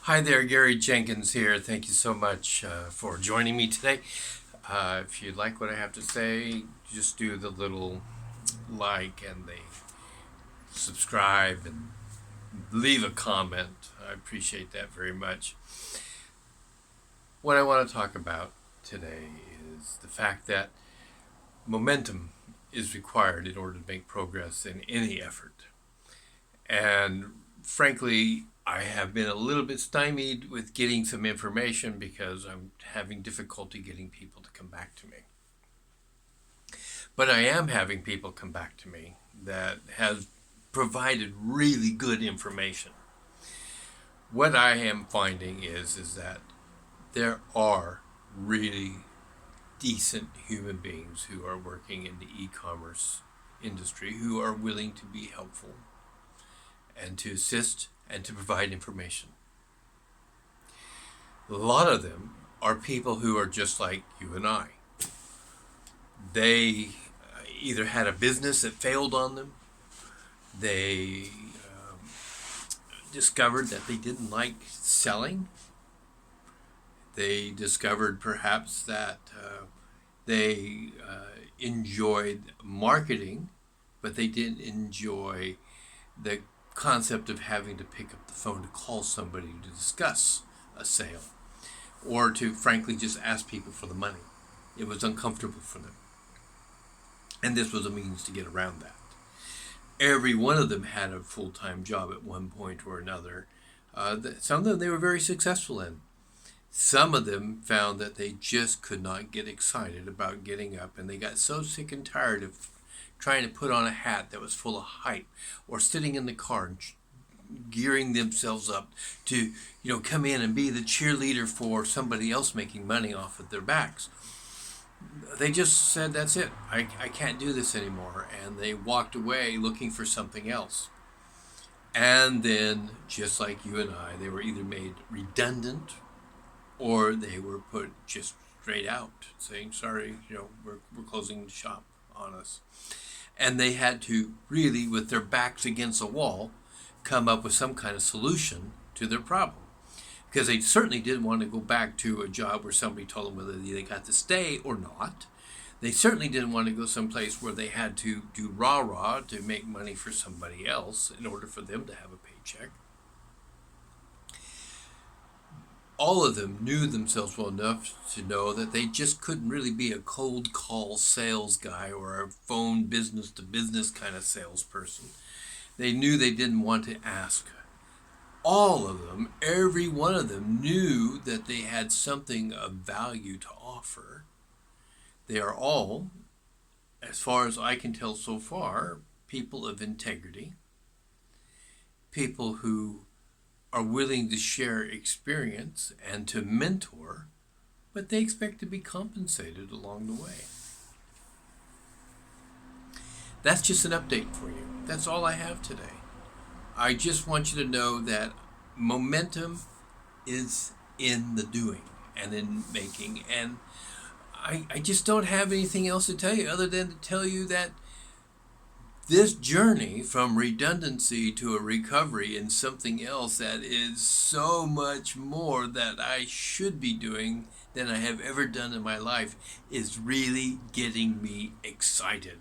Hi there, Gary Jenkins here. Thank you so much for joining me today. If you like what I have to say, just do the little like and the subscribe and leave a comment. I appreciate that very much. What I want to talk about today is the fact that momentum is required in order to make progress in any effort. And frankly, I have been a little bit stymied with getting some information because I'm having difficulty getting people to come back to me. But I am having people come back to me that has provided really good information. What I am finding is that there are really decent human beings who are working in the e-commerce industry who are willing to be helpful and to assist and to provide information. A lot of them are people who are just like you and I. They either had a business that failed on them, they discovered that they didn't like selling, they discovered perhaps that they enjoyed marketing, but they didn't enjoy the concept of having to pick up the phone to call somebody to discuss a sale or to frankly just ask people for the money. It was uncomfortable for them. And this was a means to get around that. Every one of them had a full-time job at one point or another. Some of them they were very successful in. Some of them found that they just could not get excited about getting up, and they got so sick and tired of trying to put on a hat that was full of hype, or sitting in the car and gearing themselves up to, come in and be the cheerleader for somebody else making money off of their backs. They just said, that's it. I can't do this anymore. And they walked away looking for something else. And then, just like you and I, they were either made redundant or they were put just straight out saying, sorry, we're closing the shop on us. And they had to really, with their backs against a wall, come up with some kind of solution to their problem. Because they certainly didn't want to go back to a job where somebody told them whether they got to stay or not. They certainly didn't want to go someplace where they had to do rah-rah to make money for somebody else in order for them to have a paycheck. All of them knew themselves well enough to know that they just couldn't really be a cold call sales guy or a phone business to business kind of salesperson. They knew they didn't want to ask. All of them, every one of them knew that they had something of value to offer. They are all, as far as I can tell so far, people of integrity, people who are willing to share experience and to mentor, but they expect to be compensated along the way. That's just an update for you. That's all I have today. I just want you to know that momentum is in the doing and in making. And I just don't have anything else to tell you other than to tell you that this journey from redundancy to a recovery in something else that is so much more that I should be doing than I have ever done in my life is really getting me excited.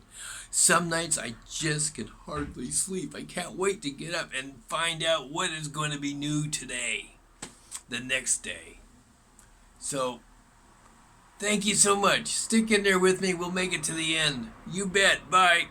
Some nights I just can hardly sleep. I can't wait to get up and find out what is going to be new today, the next day. So, thank you so much. Stick in there with me. We'll make it to the end. You bet. Bye.